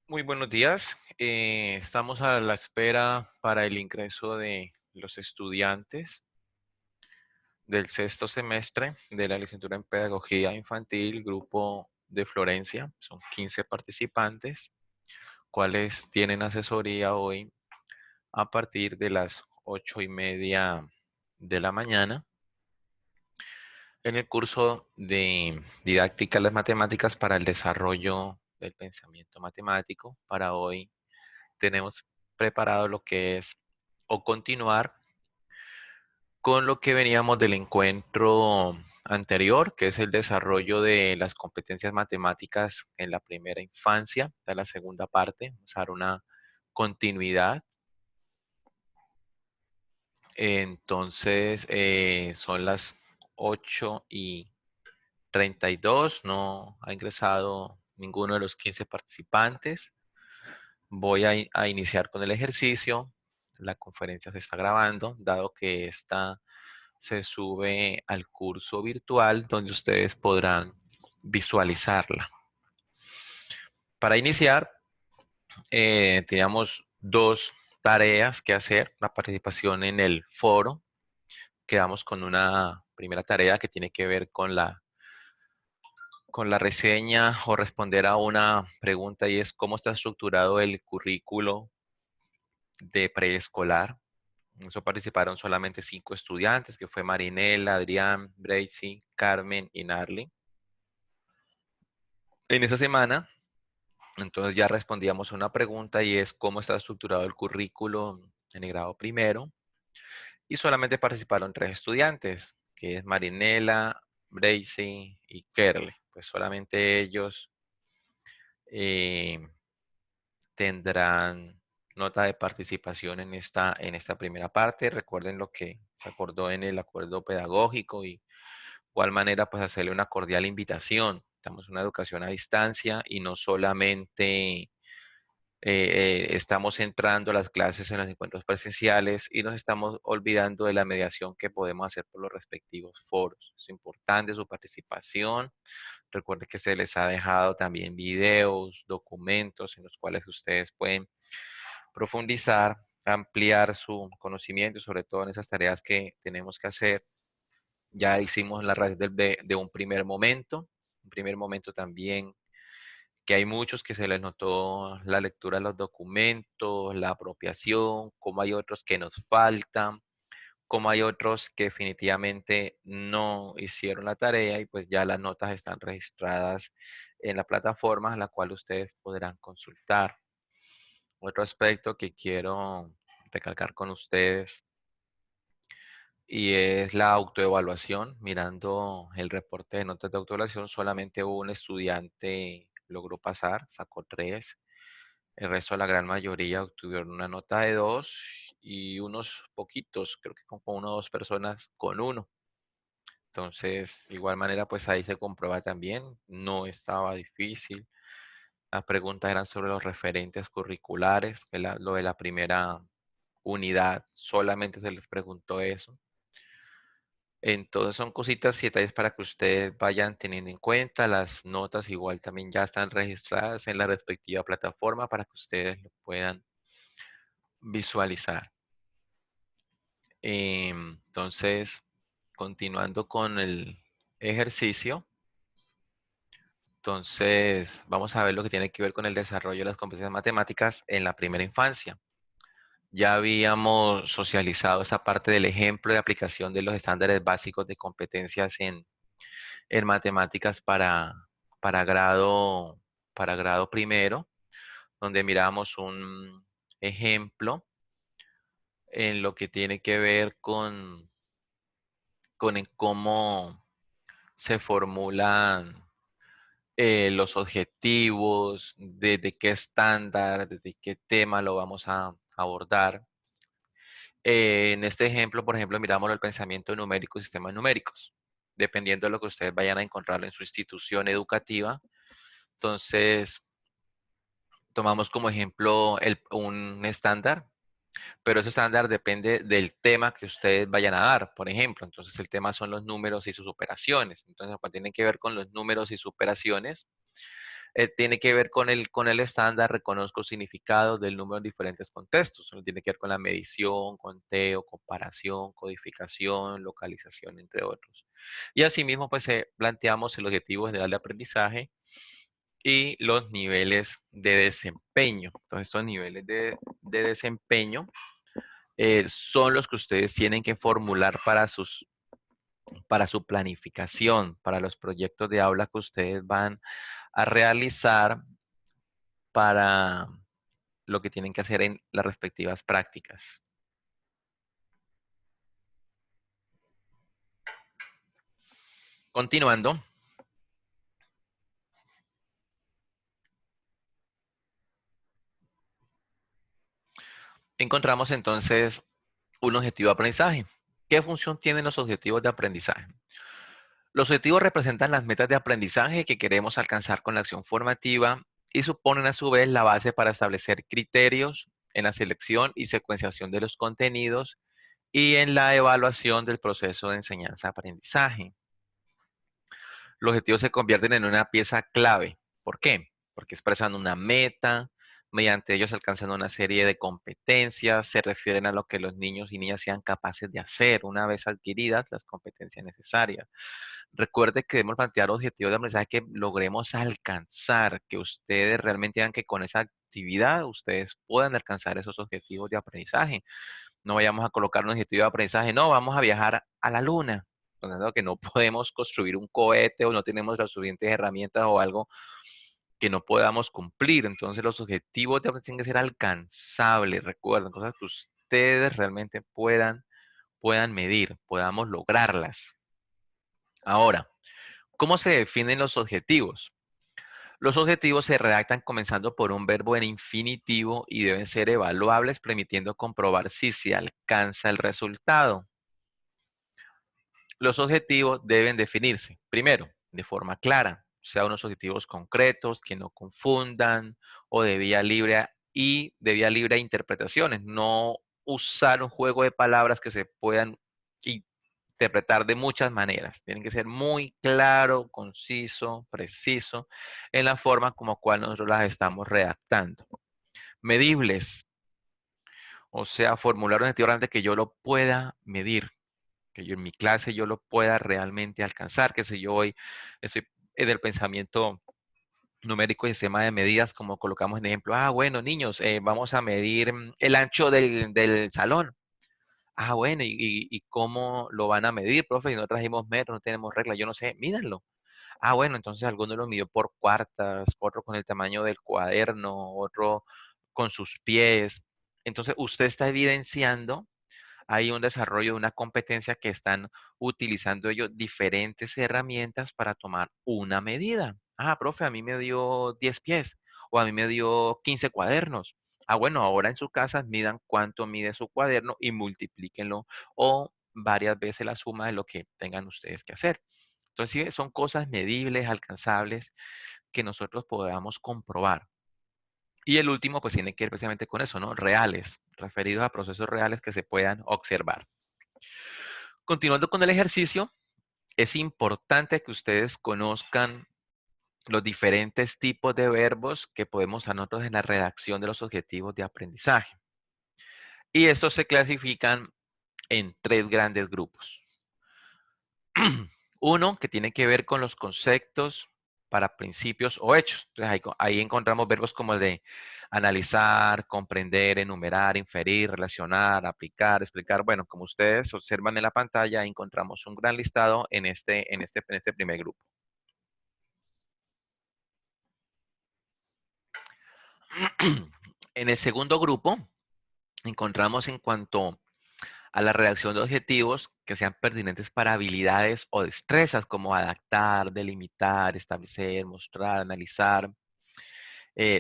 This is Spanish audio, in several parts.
Muy buenos días. Estamos a la espera para el ingreso de los estudiantes del sexto semestre de la licenciatura en Pedagogía Infantil, grupo de Florencia. Son 15 participantes, cuales tienen asesoría hoy a partir de las 8:30 de la mañana en el curso de didáctica de las matemáticas para el desarrollo del pensamiento matemático. Para hoy tenemos preparado lo que es o continuar con lo que veníamos del encuentro anterior, que es el desarrollo de las competencias matemáticas en la primera infancia. Esta es la segunda parte. Vamos a dar una continuidad. Entonces, son las 8:32. No ha ingresado ninguno de los 15 participantes. Voy a iniciar con el ejercicio. La conferencia se está grabando, dado que esta se sube al curso virtual donde ustedes podrán visualizarla. Para iniciar, teníamos dos tareas que hacer. La participación en el foro. Quedamos con una primera tarea que tiene que ver con la reseña o responder a una pregunta, y es cómo está estructurado el currículo de preescolar. En eso participaron solamente 5 estudiantes, que fue Marinela, Adrián, Bracy, Carmen y Narly. En esa semana, entonces ya respondíamos a una pregunta, y es cómo está estructurado el currículo en el grado primero. Y solamente participaron 3 estudiantes, que es Marinela, Bracy y Kerle. Pues solamente ellos eh, tendrán nota de participación en esta primera parte. Recuerden lo que se acordó en el acuerdo pedagógico, y igual manera pues hacerle una cordial invitación. Estamos en una educación a distancia y no solamente estamos entrando a las clases en los encuentros presenciales, y nos estamos olvidando de la mediación que podemos hacer por los respectivos foros. Es importante su participación. Recuerden que se les ha dejado también videos, documentos en los cuales ustedes pueden profundizar, ampliar su conocimiento, sobre todo en esas tareas que tenemos que hacer. Ya hicimos la raíz de un primer momento también, que hay muchos que se les notó la lectura de los documentos, la apropiación, como hay otros que nos faltan, como hay otros que definitivamente no hicieron la tarea, y pues ya las notas están registradas en la plataforma, a la cual ustedes podrán consultar. Otro aspecto que quiero recalcar con ustedes, y es la autoevaluación. Mirando el reporte de notas de autoevaluación, solamente un estudiante logró pasar, sacó 3. El resto, la gran mayoría, obtuvieron una nota de 2, y unos poquitos, creo que como 1 o 2 personas, con 1. Entonces, de igual manera, pues ahí se comprueba también, no estaba difícil. Las preguntas eran sobre los referentes curriculares, que lo de la primera unidad, solamente se les preguntó eso. Entonces son cositas y detalles para que ustedes vayan teniendo en cuenta. Las notas igual también ya están registradas en la respectiva plataforma para que ustedes lo puedan visualizar. Entonces, continuando con el ejercicio, entonces vamos a ver lo que tiene que ver con el desarrollo de las competencias matemáticas en la primera infancia. Ya habíamos socializado esa parte del ejemplo de aplicación de los estándares básicos de competencias en matemáticas para grado, para grado primero, donde miramos un ejemplo en lo que tiene que ver con en cómo se formulan los objetivos, desde qué estándar, desde qué tema lo vamos a abordar. En este ejemplo, por ejemplo, miramos el pensamiento numérico y sistemas numéricos, dependiendo de lo que ustedes vayan a encontrar en su institución educativa. Entonces, tomamos como ejemplo un estándar, pero ese estándar depende del tema que ustedes vayan a dar, por ejemplo. Entonces, el tema son los números y sus operaciones. Entonces, cuando tienen que ver con los números y sus operaciones, Tiene que ver con el estándar, reconozco significado del número en diferentes contextos. Tiene que ver con la medición, conteo, comparación, codificación, localización, entre otros. Y asimismo, pues planteamos el objetivo general de aprendizaje y los niveles de desempeño. Entonces, estos niveles de desempeño son los que ustedes tienen que formular para su planificación, para los proyectos de aula que ustedes van a realizar para lo que tienen que hacer en las respectivas prácticas. Continuando, encontramos entonces un objetivo de aprendizaje. ¿Qué función tienen los objetivos de aprendizaje? Los objetivos representan las metas de aprendizaje que queremos alcanzar con la acción formativa y suponen a su vez la base para establecer criterios en la selección y secuenciación de los contenidos y en la evaluación del proceso de enseñanza-aprendizaje. Los objetivos se convierten en una pieza clave. ¿Por qué? Porque expresan una meta, mediante ellos alcanzan una serie de competencias, se refieren a lo que los niños y niñas sean capaces de hacer una vez adquiridas las competencias necesarias. Recuerde que debemos plantear objetivos de aprendizaje que logremos alcanzar, que ustedes realmente vean que con esa actividad ustedes puedan alcanzar esos objetivos de aprendizaje. No vayamos a colocar un objetivo de aprendizaje, no, vamos a viajar a la luna. Entonces, que no podemos construir un cohete o no tenemos las suficientes herramientas o algo que no podamos cumplir. Entonces, los objetivos de aprendizaje tienen que ser alcanzables, recuerden, cosas que ustedes realmente puedan medir, podamos lograrlas. Ahora, ¿cómo se definen los objetivos? Los objetivos se redactan comenzando por un verbo en infinitivo y deben ser evaluables, permitiendo comprobar si se alcanza el resultado. Los objetivos deben definirse, primero, de forma clara, o sea, unos objetivos concretos que no confundan o de vía libre a interpretaciones, no usar un juego de palabras que se puedan interpretar de muchas maneras. Tienen que ser muy claro, conciso, preciso en la forma como cual nosotros las estamos redactando. Medibles, o sea, formular un objetivo realmente que yo lo pueda medir, que yo en mi clase yo lo pueda realmente alcanzar, que si yo hoy estoy en el pensamiento numérico y sistema de medidas, como colocamos en ejemplo, bueno, niños, vamos a medir el ancho del salón. Bueno, ¿y cómo lo van a medir, profe? Si no trajimos metros, no tenemos reglas, yo no sé, mídanlo. Bueno, entonces alguno lo midió por cuartas, otro con el tamaño del cuaderno, otro con sus pies. Entonces, usted está evidenciando hay un desarrollo de una competencia que están utilizando ellos diferentes herramientas para tomar una medida. Profe, a mí me dio 10 pies o a mí me dio 15 cuadernos. Bueno, ahora en su casa midan cuánto mide su cuaderno y multiplíquenlo o varias veces la suma de lo que tengan ustedes que hacer. Entonces, sí, son cosas medibles, alcanzables, que nosotros podamos comprobar. Y el último, pues tiene que ver precisamente con eso, ¿no? Reales, referidos a procesos reales que se puedan observar. Continuando con el ejercicio, es importante que ustedes conozcan los diferentes tipos de verbos que podemos usar nosotros en la redacción de los objetivos de aprendizaje. Y estos se clasifican en tres grandes grupos. Uno, que tiene que ver con los conceptos para principios o hechos. Entonces, ahí encontramos verbos como el de analizar, comprender, enumerar, inferir, relacionar, aplicar, explicar. Bueno, como ustedes observan en la pantalla, encontramos un gran listado en este primer grupo. En el segundo grupo, encontramos en cuanto a la redacción de objetivos que sean pertinentes para habilidades o destrezas como adaptar, delimitar, establecer, mostrar, analizar,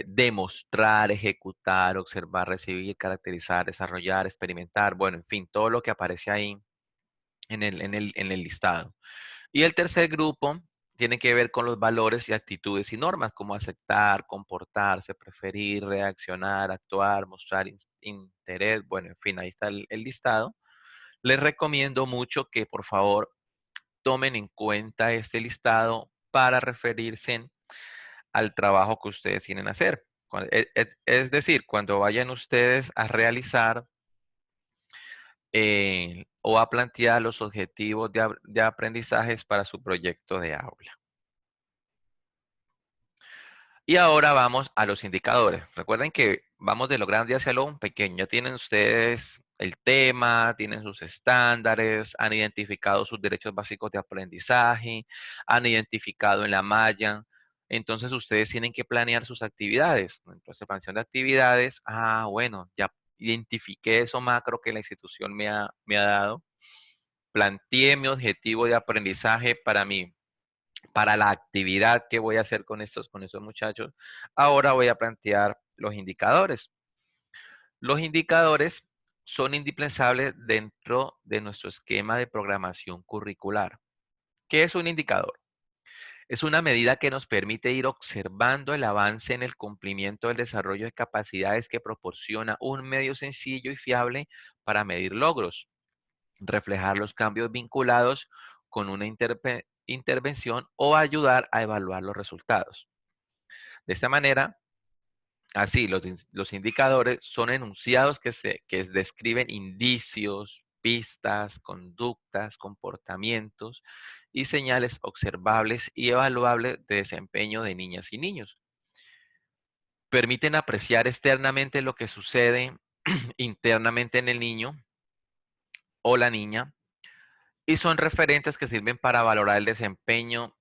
demostrar, ejecutar, observar, recibir, caracterizar, desarrollar, experimentar, bueno, en fin, todo lo que aparece ahí en el listado. Y el tercer grupo tiene que ver con los valores y actitudes y normas, como aceptar, comportarse, preferir, reaccionar, actuar, mostrar interés, bueno, en fin, ahí está el listado. Les recomiendo mucho que por favor tomen en cuenta este listado para referirse al trabajo que ustedes tienen que hacer. Es decir, cuando vayan ustedes a realizar o a plantear los objetivos de aprendizajes para su proyecto de aula. Y ahora vamos a los indicadores. Recuerden que vamos de lo grande hacia lo pequeño. Ya tienen ustedes el tema, tienen sus estándares, han identificado sus derechos básicos de aprendizaje, han identificado en la malla. Entonces ustedes tienen que planear sus actividades. Entonces, planeación de actividades, bueno, ya identifiqué eso macro que la institución me ha dado. Planteé mi objetivo de aprendizaje para la actividad que voy a hacer con estos muchachos. Ahora voy a plantear los indicadores. Los indicadores son indispensables dentro de nuestro esquema de programación curricular. ¿Qué es un indicador? Es una medida que nos permite ir observando el avance en el cumplimiento del desarrollo de capacidades que proporciona un medio sencillo y fiable para medir logros, reflejar los cambios vinculados con una intervención o ayudar a evaluar los resultados. De esta manera, así, los indicadores son enunciados que describen indicios, pistas, conductas, comportamientos y señales observables y evaluables de desempeño de niñas y niños. Permiten apreciar externamente lo que sucede internamente en el niño o la niña y son referentes que sirven para valorar el desempeño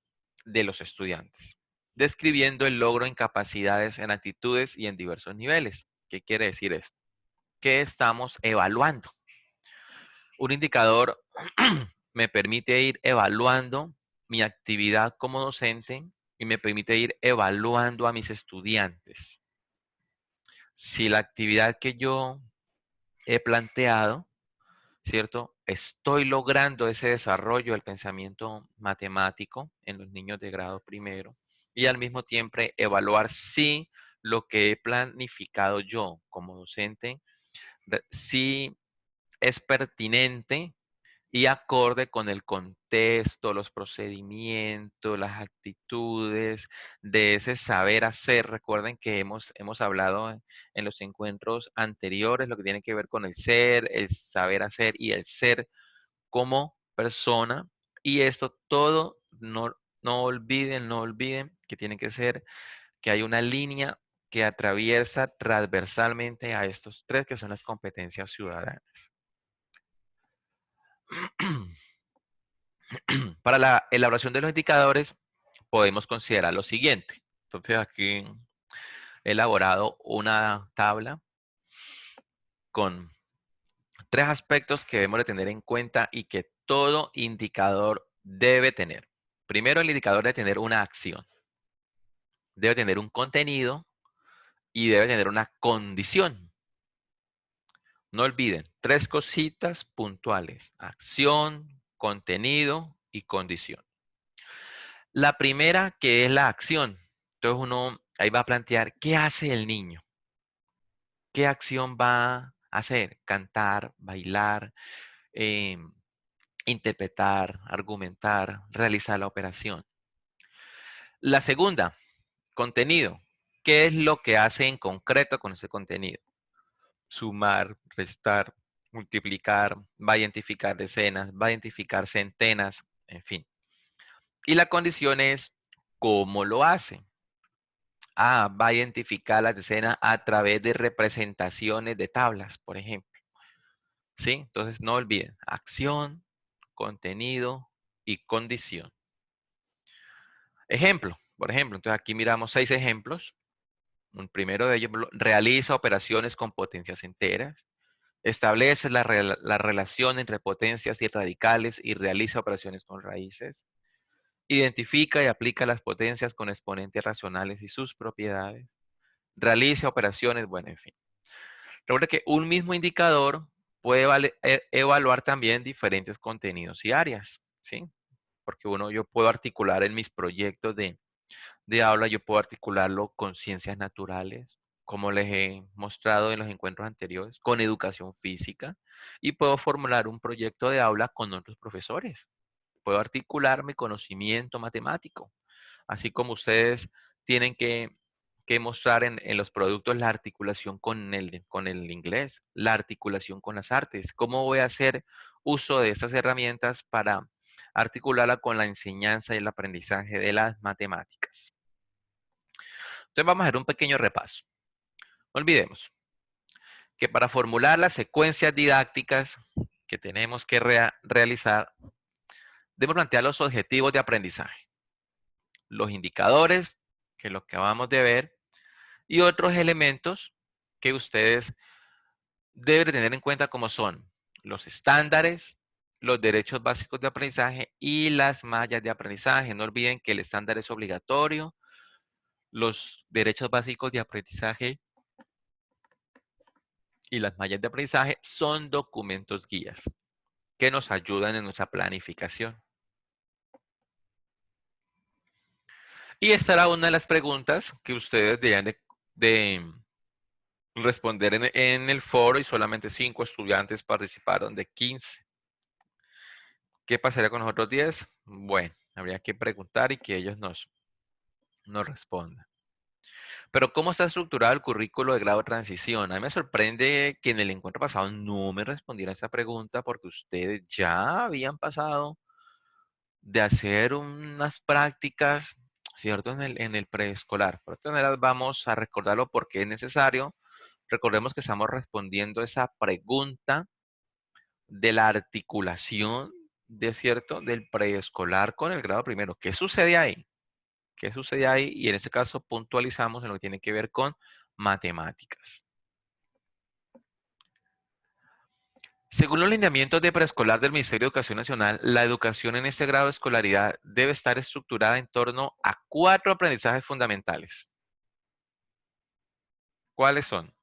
de los estudiantes, describiendo el logro en capacidades, en actitudes y en diversos niveles. ¿Qué quiere decir esto? ¿Qué estamos evaluando? Un indicador me permite ir evaluando mi actividad como docente y me permite ir evaluando a mis estudiantes. Si la actividad que yo he planteado, ¿cierto? Estoy logrando ese desarrollo del pensamiento matemático en los niños de grado primero y al mismo tiempo evaluar si lo que he planificado yo como docente, si es pertinente y acorde con el contexto, los procedimientos, las actitudes de ese saber hacer. Recuerden que hemos hablado en los encuentros anteriores lo que tiene que ver con el ser, el saber hacer y el ser como persona. Y esto todo, no olviden que tiene que ser, que hay una línea que atraviesa transversalmente a estos tres que son las competencias ciudadanas. Para la elaboración de los indicadores podemos considerar lo siguiente. Entonces aquí he elaborado una tabla con tres aspectos que debemos de tener en cuenta y que todo indicador debe tener. Primero, el indicador debe tener una acción, debe tener un contenido y debe tener una condición. No olviden, tres cositas puntuales: acción, contenido y condición. La primera, que es la acción. Entonces uno ahí va a plantear qué hace el niño, qué acción va a hacer: cantar, bailar, em, interpretar, argumentar, realizar la operación. La segunda, contenido. ¿Qué es lo que hace en concreto con ese contenido? Sumar, restar, multiplicar, va a identificar decenas, va a identificar centenas, en fin. Y la condición es cómo lo hace. Va a identificar las decenas a través de representaciones de tablas, por ejemplo. ¿Sí? Entonces no olviden, acción, contenido y condición. Ejemplo, por ejemplo, entonces aquí miramos 6 ejemplos. Un primero de ellos, realiza operaciones con potencias enteras, establece la relación entre potencias y radicales y realiza operaciones con raíces, identifica y aplica las potencias con exponentes racionales y sus propiedades, realiza operaciones, bueno, en fin. Recuerda que un mismo indicador puede evaluar también diferentes contenidos y áreas, ¿sí? Porque yo puedo articular en mis proyectos de aula, yo puedo articularlo con ciencias naturales, como les he mostrado en los encuentros anteriores, con educación física, y puedo formular un proyecto de aula con otros profesores. Puedo articular mi conocimiento matemático, así como ustedes tienen que mostrar en los productos la articulación con el inglés, la articulación con las artes. ¿Cómo voy a hacer uso de estas herramientas para articularla con la enseñanza y el aprendizaje de las matemáticas? Entonces vamos a hacer un pequeño repaso. No olvidemos que para formular las secuencias didácticas que tenemos que realizar, debemos plantear los objetivos de aprendizaje, los indicadores, que es lo que acabamos de ver, y otros elementos que ustedes deben tener en cuenta como son los estándares, los derechos básicos de aprendizaje y las mallas de aprendizaje. No olviden que el estándar es obligatorio, los derechos básicos de aprendizaje y las mallas de aprendizaje son documentos guías que nos ayudan en nuestra planificación. Y esta era una de las preguntas que ustedes debían de responder en el foro y solamente 5 estudiantes participaron de 15. ¿Qué pasaría con los otros 10? Bueno, habría que preguntar y que ellos nos respondan. Pero ¿cómo está estructurado el currículo de grado de transición? A mí me sorprende que en el encuentro pasado no me respondieran esta pregunta porque ustedes ya habían pasado de hacer unas prácticas, ¿cierto? En el preescolar. Por todas maneras, vamos a recordarlo porque es necesario. Recordemos que estamos respondiendo esa pregunta de la articulación, de cierto, del preescolar con el grado primero. ¿Qué sucede ahí? ¿Qué sucede ahí? Y en este caso puntualizamos en lo que tiene que ver con matemáticas. Según los lineamientos de preescolar del Ministerio de Educación Nacional, la educación en este grado de escolaridad debe estar estructurada en torno a 4 aprendizajes fundamentales. ¿Cuáles son?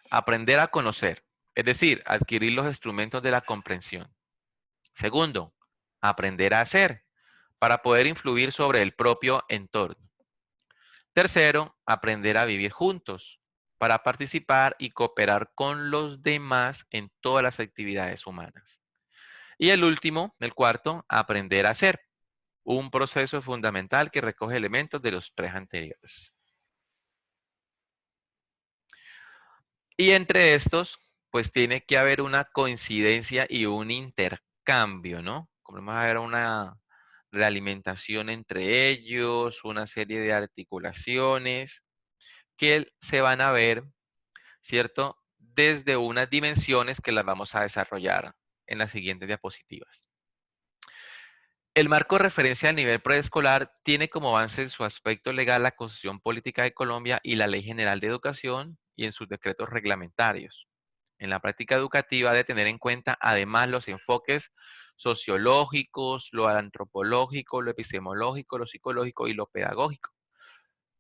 Aprender a conocer, es decir, adquirir los instrumentos de la comprensión. Segundo, aprender a hacer, para poder influir sobre el propio entorno. Tercero, aprender a vivir juntos, para participar y cooperar con los demás en todas las actividades humanas. Y el último, el cuarto, aprender a hacer, un proceso fundamental que recoge elementos de los 3 anteriores. Y entre estos, pues tiene que haber una coincidencia y un intercambio, ¿no? Como vamos a ver una realimentación entre ellos, una serie de articulaciones que se van a ver, ¿cierto? Desde unas dimensiones que las vamos a desarrollar en las siguientes diapositivas. El marco de referencia al nivel preescolar tiene como base en su aspecto legal la Constitución Política de Colombia y la Ley General de Educación y en sus decretos reglamentarios. En la práctica educativa de tener en cuenta además los enfoques sociológicos, lo antropológico, lo epistemológico, lo psicológico y lo pedagógico.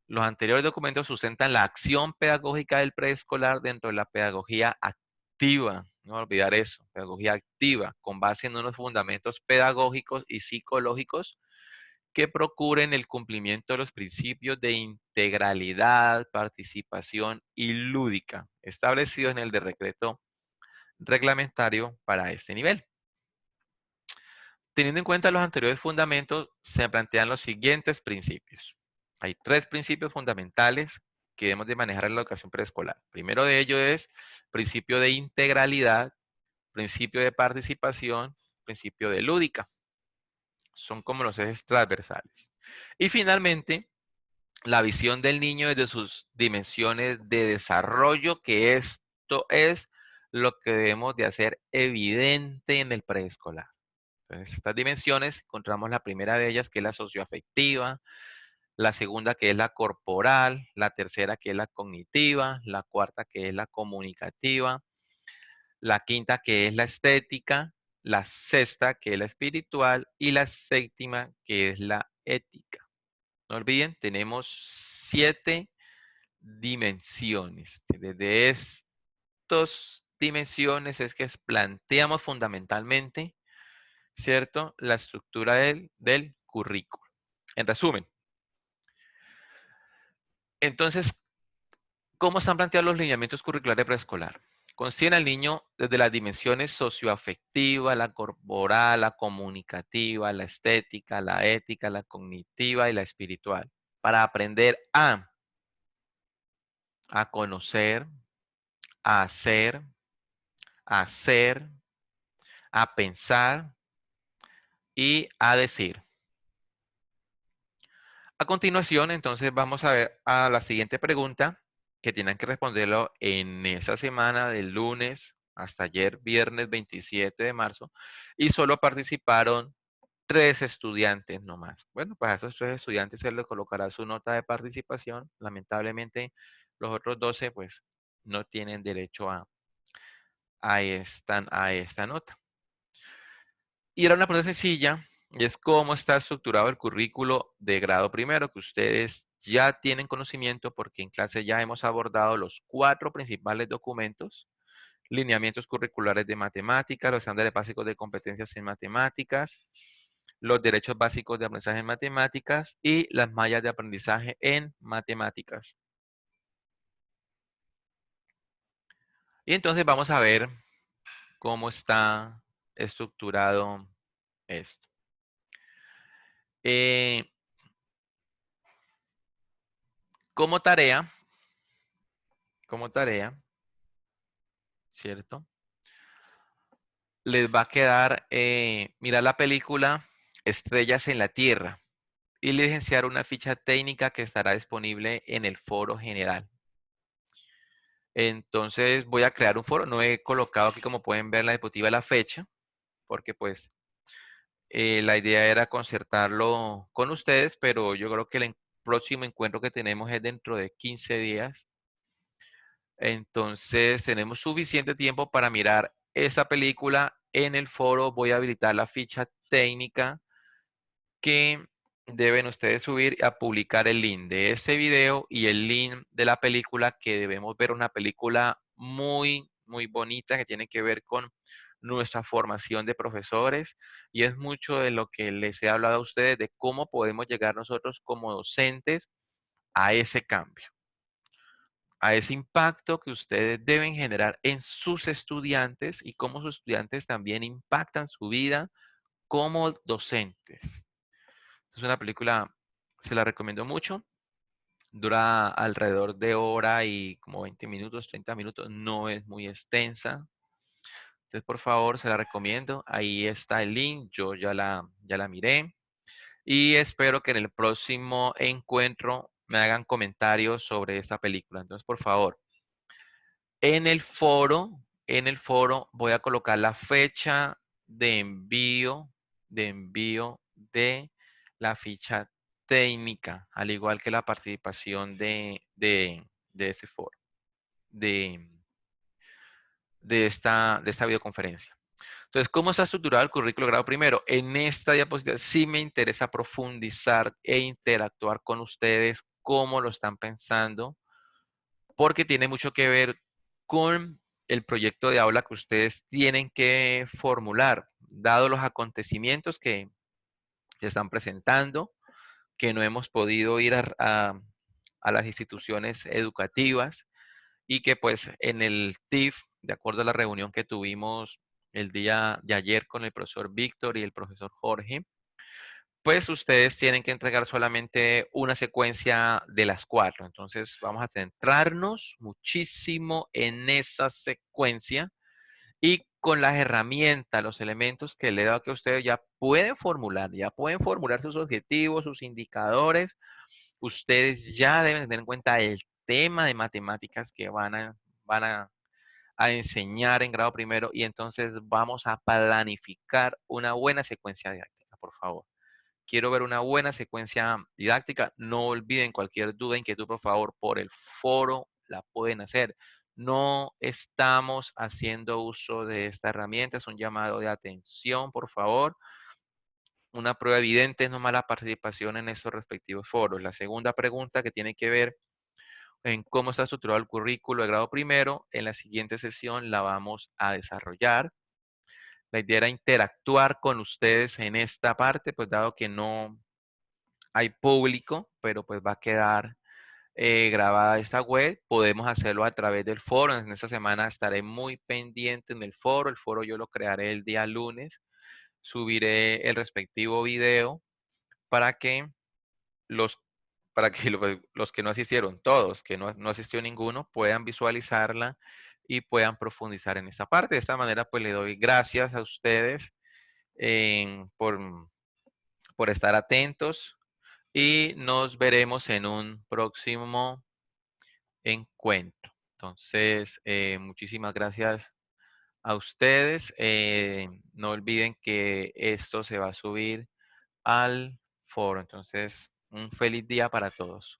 Los anteriores documentos sustentan la acción pedagógica del preescolar dentro de la pedagogía activa. No olvidar eso, pedagogía activa, con base en unos fundamentos pedagógicos y psicológicos que procuren el cumplimiento de los principios de integralidad, participación y lúdica, establecidos en el decreto reglamentario para este nivel. Teniendo en cuenta los anteriores fundamentos, se plantean los siguientes principios. Hay 3 principios fundamentales que debemos de manejar en la educación preescolar. Primero de ellos es principio de integralidad, principio de participación, principio de lúdica. Son como los ejes transversales. Y finalmente, la visión del niño desde sus dimensiones de desarrollo, que esto es lo que debemos de hacer evidente en el preescolar. Entonces, estas dimensiones, encontramos la primera de ellas, que es la socioafectiva, la segunda, que es la corporal, la tercera, que es la cognitiva, la cuarta, que es la comunicativa, la quinta, que es la estética, la sexta, que es la espiritual, y la séptima, que es la ética. No olviden, tenemos 7 dimensiones. Desde estas dimensiones es que planteamos fundamentalmente, ¿cierto?, la estructura del currículo. En resumen, entonces, ¿cómo están planteados los lineamientos curriculares de preescolar? Conciben al niño desde las dimensiones socioafectiva, la corporal, la comunicativa, la estética, la ética, la cognitiva y la espiritual, para aprender a conocer, a hacer, a ser, a pensar y a decir. A continuación, entonces, vamos a ver a la siguiente pregunta que tienen que responderlo en esa semana del lunes hasta ayer, viernes 27 de marzo, y solo participaron 3 estudiantes nomás. Bueno, pues a esos 3 estudiantes se les colocará su nota de participación. Lamentablemente, los otros 12, pues, no tienen derecho a esta nota. Y era una pregunta sencilla, y es cómo está estructurado el currículo de grado primero, que ustedes ya tienen conocimiento porque en clase ya hemos abordado los 4 principales documentos: lineamientos curriculares de matemáticas, los estándares básicos de competencias en matemáticas, los derechos básicos de aprendizaje en matemáticas y las mallas de aprendizaje en matemáticas. Y entonces vamos a ver cómo está estructurado esto. Eh, como tarea, como tarea, ¿cierto? Les va a quedar mirar la película Estrellas en la Tierra y licenciar una ficha técnica que estará disponible en el foro general. Entonces voy a crear un foro. No he colocado aquí, como pueden ver, la diapositiva la fecha, porque pues la idea era concertarlo con ustedes, pero yo creo que el próximo encuentro que tenemos es dentro de 15 días. Entonces tenemos suficiente tiempo para mirar esa película. En el foro voy a habilitar la ficha técnica que deben ustedes subir a publicar el link de este video y el link de la película, que debemos ver una película muy, muy bonita que tiene que ver con nuestra formación de profesores, y es mucho de lo que les he hablado a ustedes de cómo podemos llegar nosotros como docentes a ese cambio, a ese impacto que ustedes deben generar en sus estudiantes y cómo sus estudiantes también impactan su vida como docentes. Es una película, se la recomiendo mucho. Dura alrededor de hora y como 20 minutos, 30 minutos. No es muy extensa. Entonces, por favor, se la recomiendo. Ahí está el link. Yo ya la miré. Y espero que en el próximo encuentro me hagan comentarios sobre esta película. Entonces, por favor, en el foro, voy a colocar la fecha de envío de la ficha técnica, al igual que la participación de ese foro, de, de esta videoconferencia. Entonces, ¿cómo está estructurado el currículo de grado primero? En esta diapositiva sí me interesa profundizar e interactuar con ustedes, cómo lo están pensando, porque tiene mucho que ver con el proyecto de aula que ustedes tienen que formular, dado los acontecimientos que se están presentando, que no hemos podido ir a las instituciones educativas, y que pues en el TIF, de acuerdo a la reunión que tuvimos el día de ayer con el profesor Víctor y el profesor Jorge, pues ustedes tienen que entregar solamente una secuencia de las 4. Entonces vamos a centrarnos muchísimo en esa secuencia, y con las herramientas, los elementos que le he dado, que ustedes ya pueden formular sus objetivos, sus indicadores. Ustedes ya deben tener en cuenta el tema de matemáticas que van a enseñar en grado primero, y entonces vamos a planificar una buena secuencia didáctica, por favor. Quiero ver una buena secuencia didáctica. No olviden cualquier duda, inquietud, por favor, por el foro la pueden hacer. No estamos haciendo uso de esta herramienta. Es un llamado de atención, por favor. Una prueba evidente es nomás la participación en esos respectivos foros. La segunda pregunta, que tiene que ver en cómo está estructurado el currículo de grado primero, en la siguiente sesión la vamos a desarrollar. La idea era interactuar con ustedes en esta parte, pues dado que no hay público, pero pues va a quedar grabada esta web, podemos hacerlo a través del foro. En esta semana estaré muy pendiente en el foro. El foro yo lo crearé el día lunes. Subiré el respectivo video para que los, los que no asistieron, todos, que no asistió ninguno, puedan visualizarla y puedan profundizar en esta parte. De esta manera, pues le doy gracias a ustedes por estar atentos y nos veremos en un próximo encuentro. Entonces, muchísimas gracias a ustedes. No olviden que esto se va a subir al foro. Entonces, un feliz día para todos.